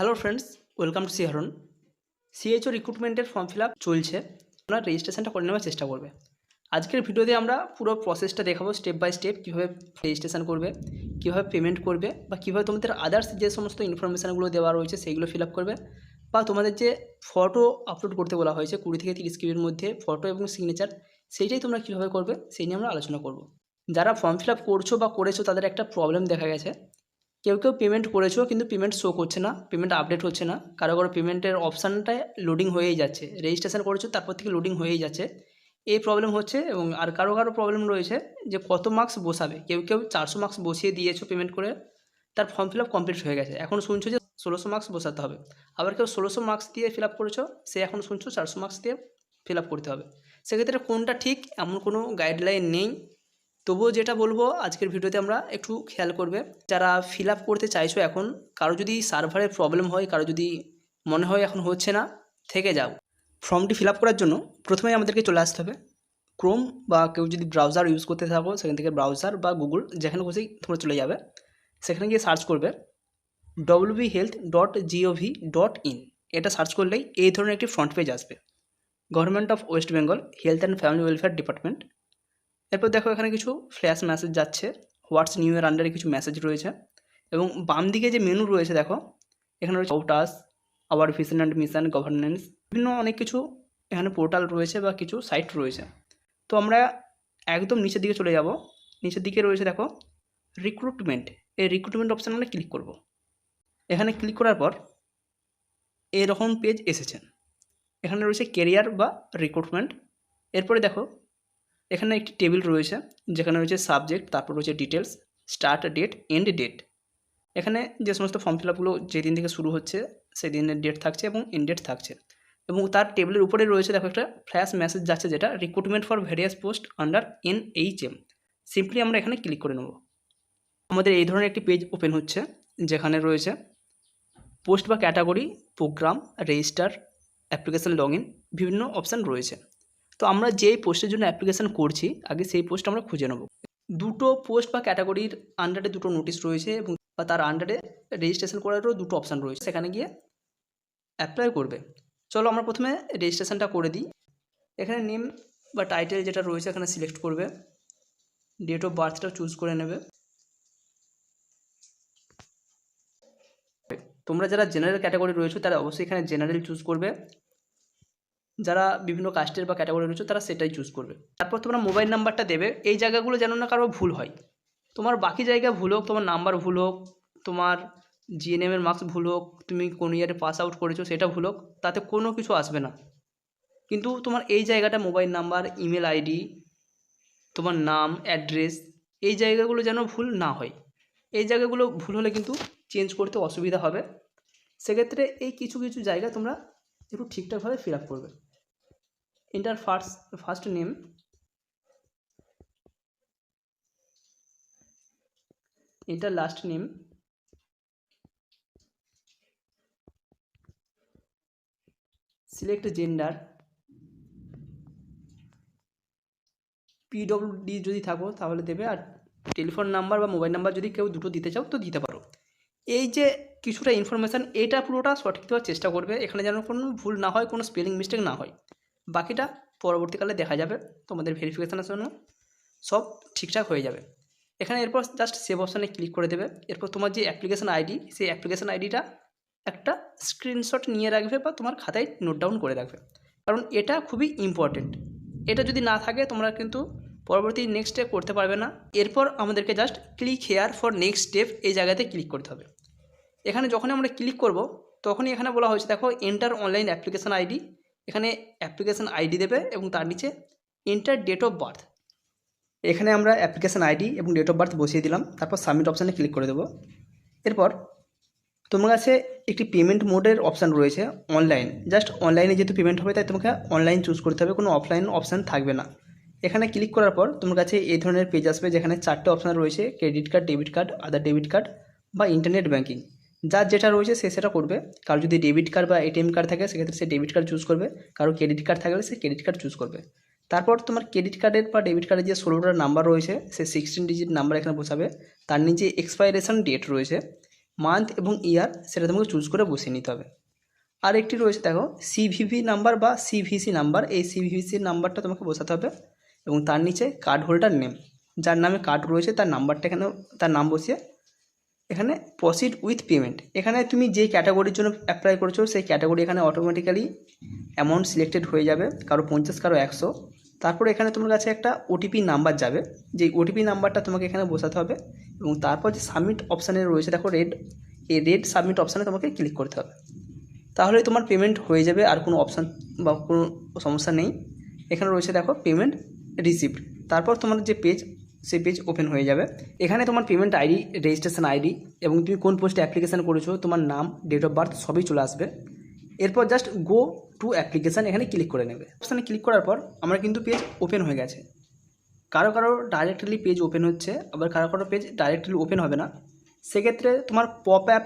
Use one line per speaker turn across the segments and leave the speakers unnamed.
Hello friends, welcome to সিহারন। CHO রিক্রুটমেন্টের form fill up চলছে। আপনার রেজিস্ট্রেশনটা করে নেওয়ার চেষ্টা করবে। আজকের ভিডিওতে আমরা পুরো প্রসেসটা দেখাবো স্টেপ বাই স্টেপ, কীভাবে রেজিস্ট্রেশন করবে, কীভাবে পেমেন্ট করবে, বা কীভাবে তোমাদের আদার্স যে সমস্ত ইনফরমেশানগুলো দেওয়া রয়েছে সেইগুলো ফিল আপ করবে, বা তোমাদের যে ফটো আপলোড করতে বলা হয়েছে 20 থেকে 30 কেবির মধ্যে ফটো এবং সিগনেচার, সেইটাই তোমরা কীভাবে করবে সেই নিয়ে আমরা আলোচনা করব। যারা ফর্ম ফিল আপ করছো বা করেছো তাদের একটা প্রবলেম দেখা গেছে। কেউ পেমেন্ট করেছো কিন্তু পেমেন্ট শো করছে না, পেমেন্ট আপডেট হচ্ছে না, কারো পেমেন্টের অপশানটায় লোডিং হয়েই যাচ্ছে। রেজিস্ট্রেশন করেছো তারপর থেকে লোডিং হয়েই যাচ্ছে, এই প্রবলেম হচ্ছে। এবং আর কারো প্রবলেম রয়েছে যে কত মার্কস বসাবে। কেউ 400 মার্কস বসিয়ে দিয়েছো পেমেন্ট করে, তার ফর্ম ফিল আপ কমপ্লিট হয়ে গেছে, এখন শুনছো যে 1600 মার্কস বসাতে হবে। আবার কেউ 1600 মার্কস দিয়ে ফিল আপ করেছো, সে এখন শুনছো 400 মার্কস দিয়ে ফিল আপ করতে হবে। সেক্ষেত্রে কোনটা ঠিক এমন কোনো গাইডলাইন নেই। তবুও যেটা বলবো আজকের ভিডিওতে আমরা একটু খেয়াল করবে, যারা ফিল আপ করতে চাইছো এখন, কারো যদি সার্ভারের প্রবলেম হয়, কারো যদি মনে হয় এখন হচ্ছে না, থেকে যাও। ফর্মটি ফিল আপ করার জন্য প্রথমেই আমাদেরকে চলে আসতে হবে ক্রোম, বা কেউ যদি ব্রাউজার ইউজ করতে থাকো সেখান থেকে ব্রাউজার বা গুগল, যেখানে খুশি তোমরা চলে যাবে, সেখানে গিয়ে সার্চ করবে whealth.gov.in। এটা সার্চ করলেই এই ধরনের একটি ফ্রন্ট পেজ আসবে, government of West Bengal health and family welfare department. এরপর দেখো এখানে কিছু ফ্ল্যাশ মেসেজ যাচ্ছে, হোয়াটস নিউ এর আন্ডারে কিছু মেসেজ রয়েছে, এবং বাম দিকে যে মেনু রয়েছে দেখো, এখানে রয়েছে about us, our vision and mission, governance, বিভিন্ন অনেক কিছু এখানে পোর্টাল রয়েছে বা কিছু সাইট রয়েছে। তো আমরা একদম নিচের দিকে চলে যাব। নিচের দিকে রয়েছে দেখো রিক্রুটমেন্ট, এই রিক্রুটমেন্ট অপশানে আমরা ক্লিক করব। এখানে ক্লিক করার পর এরকম পেজ এসেছে, এখানে রয়েছে কেরিয়ার বা রিক্রুটমেন্ট। এরপরে দেখো এখানে একটি টেবিল রয়েছে, যেখানে রয়েছে সাবজেক্ট, তারপর রয়েছে details, start date, end date. এখানে যে সমস্ত ফর্ম ফিল আপগুলো যেদিন থেকে শুরু হচ্ছে সেই দিনের ডেট থাকছে এবং এন্ড ডেট থাকছে। এবং তার টেবিলের উপরে রয়েছে দেখো একটা ফ্ল্যাশ মেসেজ যাচ্ছে, যেটা recruitment for various post under NHM। Simply আমরা এখানে ক্লিক করে নেব। আমাদের এই ধরনের একটি পেজ ওপেন হচ্ছে, যেখানে রয়েছে পোস্ট বা category, program, register, application log in, বিভিন্ন অপশান রয়েছে। তো আমরা যেই পোস্টের জন্য অ্যাপ্লিকেশান করছি আগে সেই পোস্ট আমরা খুঁজে নেব। দুটো পোস্ট বা ক্যাটাগরির আন্ডারে দুটো নোটিশ রয়েছে, এবং বা তার আন্ডারে রেজিস্ট্রেশন করারও দুটো অপশান রয়েছে, সেখানে গিয়ে অ্যাপ্লাই করবে। চলো আমরা প্রথমে রেজিস্ট্রেশনটা করে দিই। এখানে নেম বা টাইটেল যেটা রয়েছে এখানে সিলেক্ট করবে, ডেট অফ বার্থটা চুজ করে নেবে। তোমরা যারা জেনারেল ক্যাটাগরি রয়েছে তারা অবশ্যই এখানে জেনারেল চুজ করবে, যারা বিভিন্ন কাস্টের বা ক্যাটাগরি রয়েছে তারা সেটাই চুজ করবে। তারপর তোমরা মোবাইল নাম্বারটা দেবে, এই জায়গাগুলো যেন না কারো ভুল হয়। তোমার বাকি জায়গা ভুল হোক, তোমার নাম্বার ভুল হোক, তোমার জিএনএমের মার্কস ভুল হোক, তুমি কোন ইয়ারে পাস আউট করেছো সেটা ভুল হোক, তাতে কোনো কিছু আসবে না। কিন্তু তোমার এই জায়গাটা মোবাইল নাম্বার, ইমেল আইডি, তোমার নাম, অ্যাড্রেস, এই জায়গাগুলো যেন ভুল না হয়। এই জায়গাগুলো ভুল হলে কিন্তু চেঞ্জ করতে অসুবিধা হবে। সেক্ষেত্রে এই কিছু কিছু জায়গা তোমরা একটু ঠিকঠাকভাবে ফিল আপ করবে। Enter first name, enter last name, select gender, PWD যদি থাকো তাহলে দেবে, আর টেলিফোন নাম্বার বা মোবাইল নাম্বার যদি কেউ দুটো দিতে চাও তো দিতে পারো। এই যে কিছুটা ইনফরমেশান, এটা পুরোটা সঠিক দেওয়ার চেষ্টা করবে, এখানে যেন কোনো ভুল না হয়, কোনো স্পেলিং মিস্টেক না হয়। বাকিটা পরবর্তীকালে দেখা যাবে, তোমাদের ভেরিফিকেশানের জন্য সব ঠিকঠাক হয়ে যাবে। এখানে এরপর জাস্ট সেভ অপশানে ক্লিক করে দেবে। এরপর তোমার যে অ্যাপ্লিকেশান আইডি, সেই অ্যাপ্লিকেশান আইডিটা একটা স্ক্রিনশট নিয়ে রাখবে বা তোমার খাতায় নোট ডাউন করে রাখবে, কারণ এটা খুবই ইম্পর্টেন্ট। এটা যদি না থাকে তোমরা কিন্তু পরবর্তী নেক্সট স্টেপ করতে পারবে না। এরপর আমাদেরকে just click here for next step, এই জায়গাতে ক্লিক করতে হবে। এখানে যখনই আমরা ক্লিক করব তখনই এখানে বলা হয়েছে দেখো এন্টার অনলাইন অ্যাপ্লিকেশান আইডি। এখানে অ্যাপ্লিকেশান আইডি দেবে এবং তার নিচে এন্টার ডেট অফ বার্থ। এখানে আমরা অ্যাপ্লিকেশান আইডি এবং ডেট অফ বার্থ বসিয়ে দিলাম, তারপর সাবমিট অপশানে ক্লিক করে দেবো। এরপর তোমার কাছে একটি পেমেন্ট মোডের অপশান রয়েছে, অনলাইন। জাস্ট অনলাইনে যেহেতু পেমেন্ট হবে তাই তোমাকে অনলাইন চুজ করতে হবে, কোনো অফলাইন অপশান থাকবে না। এখানে ক্লিক করার পর তোমার কাছে এই ধরনের পেজ আসবে, যেখানে 4টে অপশান রয়েছে, ক্রেডিট কার্ড, ডেবিট কার্ড, আদার ডেবিট কার্ড বা ইন্টারনেট ব্যাঙ্কিং। যার যেটা রয়েছে সে সেটা করবে। কারো যদি ডেবিট কার্ড বা ATM কার্ড থাকে সেক্ষেত্রে সে ডেবিট কার্ড চুজ করবে, কারো ক্রেডিট কার্ড থাকলে সে ক্রেডিট কার্ড চুজ করবে। তারপর তোমার ক্রেডিট কার্ডের বা ডেবিট কার্ডের যে 16টা নাম্বার রয়েছে সে 16 ডিজিট নাম্বার এখানে বসাবে। তার নিচে এক্সপাইরেশন ডেট রয়েছে, মান্থ এবং ইয়ার সেটা তোমাকে চুজ করে বসিয়ে নিতে হবে। আর একটি রয়েছে দেখো সিভিভি নাম্বার বা সিভিসি নাম্বার, এই সিভিসি নাম্বারটা তোমাকে বসাতে হবে এবং তার নিচে কার্ড হোল্ডার নেম, যার নামে কার্ড রয়েছে তার নাম্বারটা এখানে, তার নাম বসিয়ে এখানে প্রসিড উইথ পেমেন্ট, এখানে তুমি যে ক্যাটাগরির জন্য অ্যাপ্লাই করেছো সেই ক্যাটাগরি এখানে অটোমেটিক্যালি অ্যামাউন্ট সিলেক্টেড হয়ে যাবে, কারো 50 কারো 100। তারপরে এখানে তোমার কাছে একটা ওটিপি নাম্বার যাবে, যেই ওটিপি নাম্বারটা তোমাকে এখানে বসাতে হবে এবং তারপর যে সাবমিট অপশানে রয়েছে দেখো রেড, এই রেড সাবমিট অপশানে তোমাকে ক্লিক করতে হবে, তাহলে তোমার পেমেন্ট হয়ে যাবে। আর কোনো অপশান বা কোনো সমস্যা নেই। এখানে রয়েছে দেখো পেমেন্ট রিসিভড, তারপর তোমার যে পেজ সেই পেজ ওপেন হয়ে যাবে। এখানে তোমার পেমেন্ট আইডি, রেজিস্ট্রেশন আইডি এবং তুমি কোন পোস্টে অ্যাপ্লিকেশান করেছো, তোমার নাম, ডেট অফ বার্থ সবই চলে আসবে। এরপর জাস্ট গো টু অ্যাপ্লিকেশান এখানে ক্লিক করে নেবে। অপশানে ক্লিক করার পর আমার কিন্তু পেজ ওপেন হয়ে গেছে। কারো কারো ডাইরেক্টলি পেজ ওপেন হচ্ছে, আবার কারো কারো পেজ ডাইরেক্টলি ওপেন হবে না। সেক্ষেত্রে তোমার পপ অ্যাপ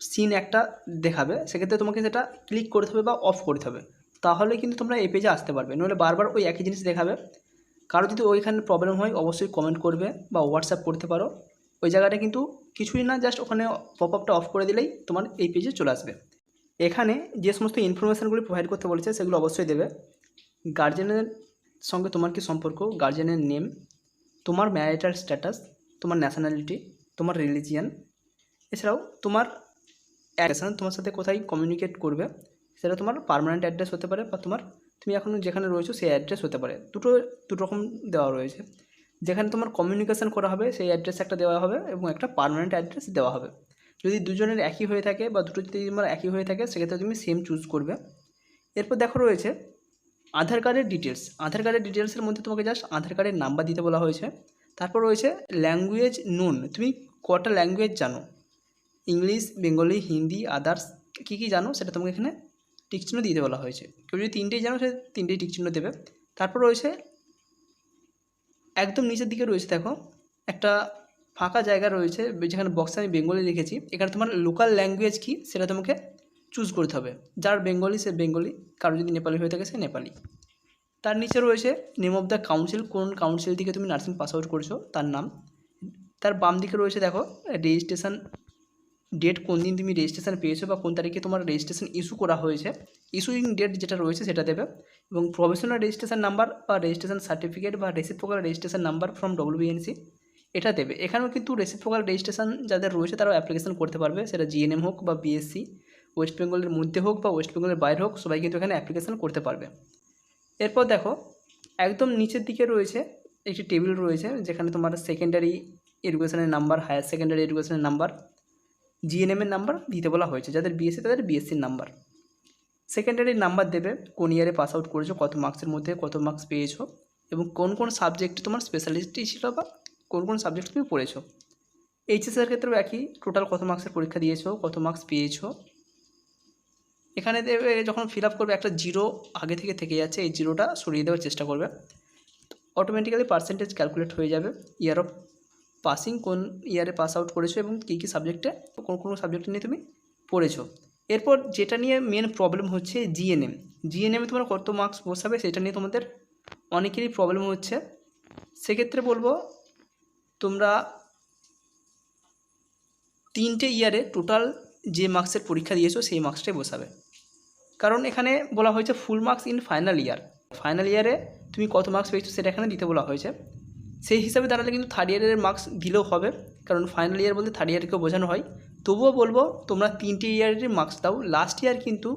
সিন একটা দেখাবে, সেক্ষেত্রে তোমাকে সেটা ক্লিক করতে হবে বা অফ করতে হবে, তাহলে কিন্তু তোমরা এই পেজে আসতে পারবে, নইলে বারবার ওই একই জিনিস দেখাবে। কারো যদি ওইখানে প্রবলেম হয় অবশ্যই কমেন্ট করবে বা হোয়াটসঅ্যাপ করতে পারো। ওই জায়গাটা কিন্তু কিছুই না, জাস্ট ওখানে পপ আপটা অফ করে দিলেই তোমার এই পেজে চলে আসবে। এখানে যে সমস্ত ইনফরমেশানগুলি প্রোভাইড করতে বলেছে সেগুলো অবশ্যই দেবে। গার্জেনের সঙ্গে তোমার কী সম্পর্ক, গার্জেনের নেম, তোমার ম্যারিটাল স্ট্যাটাস, তোমার ন্যাশনালিটি, তোমার রিলিজিয়ান, এছাড়াও তোমার অ্যাড্রেস, তোমার সাথে কোথায় কমিউনিকেট করবে সেটা তোমার পার্মানেন্ট অ্যাড্রেস হতে পারে বা তুমি এখন যেখানে রয়েছো সেই অ্যাড্রেস হতে পারে। দুটো রকম দেওয়া রয়েছে। যেখানে তোমার কমিউনিকেশন করা হবে সেই অ্যাড্রেস একটা দেওয়া হবে এবং একটা পার্মানেন্ট অ্যাড্রেস দেওয়া হবে। যদি দুজনের একই হয়ে থাকে বা দুটো যদি তোমার একই হয়ে থাকে সেক্ষেত্রে তুমি সেম চুজ করবে। এরপর দেখো রয়েছে আধার কার্ডের ডিটেলস। আধার কার্ডের ডিটেলসের মধ্যে তোমাকে জাস্ট আধার কার্ডের নাম্বার দিতে বলা হয়েছে। তারপর রয়েছে ল্যাঙ্গুয়েজ নোন, তুমি কটা ল্যাঙ্গুয়েজ জানো, ইংলিশ, বেঙ্গলি, হিন্দি, আদার্স কী কী জানো সেটা তোমাকে এখানে টিকচিহ্ন দিতে বলা হয়েছে। কেউ যদি তিনটেই জানো সে তিনটেই টিকচিহ্ন দেবে। তারপর রয়েছে একদম নিচের দিকে রয়েছে দেখো একটা ফাঁকা জায়গা রয়েছে, যেখানে বক্সে আমি বেঙ্গলি লিখেছি, এখানে তোমার লোকাল ল্যাঙ্গুয়েজ কী সেটা তোমাকে চুজ করতে হবে। যার বেঙ্গলি সে বেঙ্গলি, কারো যদি নেপালি হয়ে থাকে সে নেপালি। তার নিচে রয়েছে নেম অফ দ্য কাউন্সিল, কোন কাউন্সিল থেকে তুমি নার্সিং পাস আউট করেছো তার নাম। তার বাম দিকে রয়েছে দেখো রেজিস্ট্রেশন ডেট, কোন দিন তুমি রেজিস্ট্রেশন পেয়েছো বা কোন তারিখে তোমার রেজিস্ট্রেশন ইস্যু করা হয়েছে, ইস্যুইং ডেট যেটা রয়েছে সেটা দেবে। এবং প্রফেশনাল রেজিস্ট্রেশন নাম্বার বা রেজিস্ট্রেশন সার্টিফিকেট বা reciprocal registration number from WBNC এটা দেবে। এখানেও কিন্তু রেসিপ্রোকাল রেজিস্ট্রেশন যাদের রয়েছে তারাও অ্যাপ্লিকেশন করতে পারবে, সেটা জিএনএম হোক বা বিএসসি, ওয়েস্ট বেঙ্গলের মধ্যে হোক বা ওয়েস্ট বেঙ্গলের বাইরে হোক, সবাই কিন্তু এখানে অ্যাপ্লিকেশন করতে পারবে। এরপর দেখো একদম নিচের দিকে রয়েছে একটি টেবিল রয়েছে, যেখানে তোমার সেকেন্ডারি এডুকেশনের নাম্বার, হায়ার সেকেন্ডারি এডুকেশনের নাম্বার, জিএনএমের নাম্বার দিতে বলা হয়েছে। যাদের বিএসসি তাদের বিএসসির নাম্বার, সেকেন্ডারির নাম্বার দেবে, কোন ইয়ারে পাস আউট করেছো, কত মার্কসের মধ্যে কত মার্কস পেয়েছো এবং কোন কোন সাবজেক্টে তোমার স্পেশালিস্ট ছিল বা কোন কোন সাবজেক্ট তুমি পড়েছো। এইচএসের ক্ষেত্রেও একই, টোটাল কত মার্কসের পরীক্ষা দিয়েছো, কত মার্কস পেয়েছো। এখানে দেবে যখন ফিল আপ করবে একটা জিরো আগে থেকে যাচ্ছে, এই জিরোটা সরিয়ে দেওয়ার চেষ্টা করবে, অটোমেটিক্যালি পার্সেন্টেজ ক্যালকুলেট হয়ে যাবে। ইয়ার অফ পাসিং, কোন ইয়ারে পাস আউট করেছো এবং কী কী সাবজেক্টে কোন কোন সাবজেক্ট নিয়ে তুমি পড়েছো। এরপর যেটা নিয়ে মেন প্রবলেম হচ্ছে জিএনএম, জিএনএমে তোমার কত মার্কস বসাবে সেটা নিয়ে তোমাদের অনেকেরই প্রবলেম হচ্ছে। সেক্ষেত্রে বলবো তোমরা 3টে ইয়ারে টোটাল যে মার্কসের পরীক্ষা দিয়েছো সেই মার্কসটাই বসাবে, কারণ এখানে বলা হয়েছে full marks in final year, final ইয়ারে তুমি কত মার্কস পেয়েছো সেটা এখানে দিতে বলা হয়েছে। সেই হিসাবে দাঁড়ালে কিন্তু থার্ড ইয়ারের মার্কস দিলেও হবে, কারণ ফাইনাল ইয়ার বলতে থার্ড ইয়ারকেও বোঝানো হয়। তবুও বলবো তোমরা 3টে ইয়ারের মার্কস দাও। লাস্ট ইয়ার কিন্তু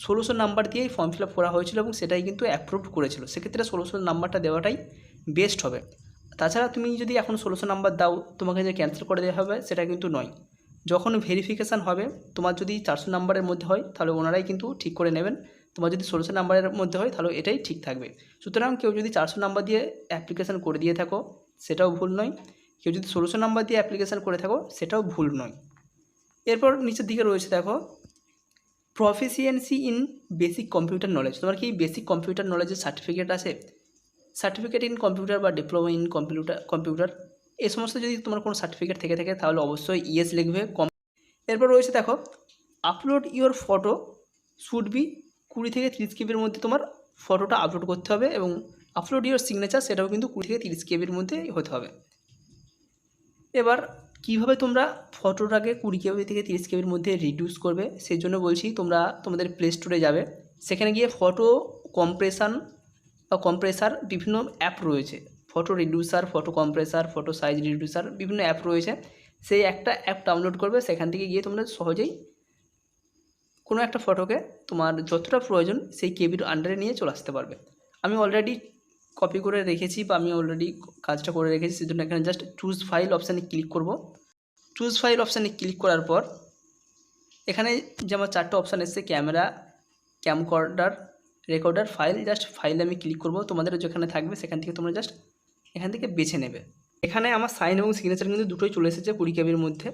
1600 নাম্বার দিয়েই ফর্ম ফিল আপ করা হয়েছিল এবং সেটাই কিন্তু অ্যাপ্রুভড করেছিল, সেক্ষেত্রে 1600 নাম্বারটা দেওয়াটাই বেস্ট হবে। তাছাড়া তুমি যদি এখন 1600 নাম্বার দাও তোমাকে যে ক্যান্সেল করে দেওয়া হবে সেটা কিন্তু নয়। যখন ভেরিফিকেশান হবে তোমার যদি 400 নাম্বারের মধ্যে হয় তাহলে ওনারাই কিন্তু ঠিক করে নেবেন, তোমার যদি 1600 নাম্বারের মধ্যে হয় তাহলে এটাই ঠিক থাকবে। সুতরাং কেউ যদি 400 নাম্বার দিয়ে অ্যাপ্লিকেশান করে দিয়ে থাকো সেটাও ভুল নয়, কেউ যদি 1600 নাম্বার দিয়ে অ্যাপ্লিকেশান করে থাকো সেটাও ভুল নয়। এরপর নিচের দিকে রয়েছে দেখো proficiency in basic computer knowledge, তোমার কি বেসিক কম্পিউটার নলেজের সার্টিফিকেট আছে, সার্টিফিকেট ইন কম্পিউটার বা ডিপ্লোমা ইন কম্পিউটার এই সমস্ত যদি তোমার কোনো সার্টিফিকেট থেকে থাকে তাহলে অবশ্যই ইয়েস লিখবে। এরপর রয়েছে দেখো upload your photo should be 20 থেকে 30 কেবির মধ্যে তোমার ফটোটা আপলোড করতে হবে এবং আপলোড ইওর সিগনেচার সেটাও কিন্তু 20 থেকে 30 কেবির মধ্যে হতে হবে। এবার কীভাবে তোমরা ফটোটাকে 20 KB থেকে 30 KBর মধ্যে রিডিউস করবে সেই জন্য বলছি, তোমরা তোমাদের প্লে স্টোরে যাবে, সেখানে গিয়ে ফটো কম্প্রেশন বা কম্প্রেসার বিভিন্ন অ্যাপ রয়েছে, photo reducer, photo compressor, photo size reducer, বিভিন্ন অ্যাপ রয়েছে। সেই একটা অ্যাপ ডাউনলোড করবে, সেখান থেকে গিয়ে তোমরা সহজেই কোনো একটা ফটোকে তোমার যতটা প্রয়োজন সেই কেবির আন্ডারে নিয়ে চলে আসতে পারবে। আমি অলরেডি কপি করে রেখেছি বা আমি অলরেডি কাজটা করে রেখেছি, সেজন্য এখানে জাস্ট চুজ ফাইল অপশানে ক্লিক করব। চুজ ফাইল অপশানে ক্লিক করার পর এখানে যে আমার 4টা অপশান এসেছে, camera, camcorder, recorder, file, just ফাইলে আমি ক্লিক করব। তোমাদের যেখানে থাকবে সেখান থেকে তোমরা জাস্ট এখান থেকে বেছে নেবে। এখানে আমার সাইন এবং সিগনেচার কিন্তু দুটোই চলে এসেছে 20 KBর মধ্যে,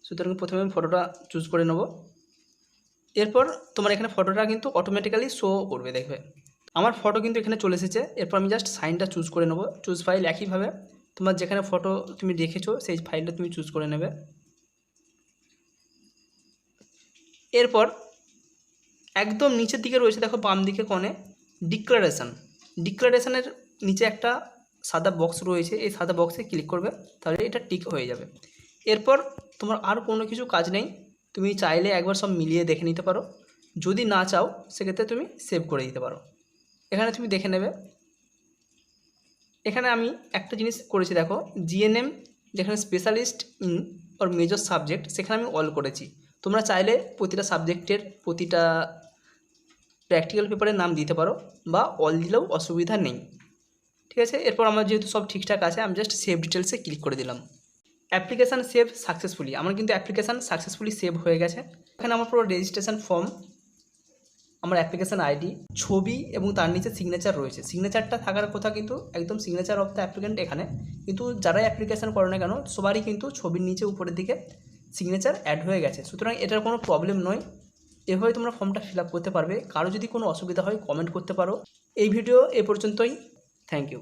সুতরাং প্রথমে আমি ফটোটা চুজ করে নেব। এরপর তোমার এখানে ফটোটা কিন্তু অটোমেটিক্যালি শো করবে, দেখবে আমার ফটো কিন্তু এখানে চলে এসেছে। এরপর আমি জাস্ট সাইনটা চুজ করে নেব। চুজ ফাইল একইভাবে তোমার যেখানে ফটো তুমি রেখেছো সেই ফাইলটা তুমি চুজ করে নেবে। এরপর একদম নিচের দিকে রয়েছে, দেখো বাম দিকে কোণে ডিক্লারেশন, ডিক্লারেশনের নিচে একটা সাদা বক্স রয়েছে, এই সাদা বক্সে ক্লিক করবে, তাহলে এটা টিক হয়ে যাবে। এরপর তোমার আর কোনো কিছু কাজ নেই, তুমি চাইলে একবার সব মিলিয়ে দেখে নিতে পারো, যদি না চাও সেক্ষেত্রে তুমি সেভ করে দিতে পারো। এখানে তুমি দেখে নেবে। এখানে আমি একটা জিনিস করেছি, দেখো জিএনএম যেখানে specialist in or major subject, সেখানে আমি অল করেছি। তোমরা চাইলে প্রতিটা সাবজেক্টের প্রতিটা প্র্যাকটিক্যাল পেপারের নাম দিতে পারো বা অল দিলেও অসুবিধা নেই, ঠিক আছে। এরপর আমার যেহেতু সব ঠিকঠাক আছে, আমি জাস্ট সেভ ডিটেলসে ক্লিক করে দিলাম। অ্যাপ্লিকেশান সেভ সাকসেসফুলি, আমার কিন্তু অ্যাপ্লিকেশান সাকসেসফুলি সেভ হয়ে গেছে। এখানে আমার পুরো রেজিস্ট্রেশন ফর্ম, আমার অ্যাপ্লিকেশান আইডি, ছবি এবং তার নিচে সিগনেচার রয়েছে। সিগনেচারটা থাকার কথা কিন্তু একদম সিগনেচার অফ দ্য অ্যাপ্লিকেন্ট এখানে, কিন্তু যারাই অ্যাপ্লিকেশান করে না কেন সবারই কিন্তু ছবির নিচে উপরের দিকে সিগনেচার অ্যাড হয়ে গেছে, সুতরাং এটার কোনো প্রবলেম নয়। এভাবে তোমরা ফর্মটা ফিল আপ করতে পারবে। কারো যদি কোনো অসুবিধা হয় কমেন্ট করতে পারো। এই ভিডিও এ পর্যন্তই। Thank you.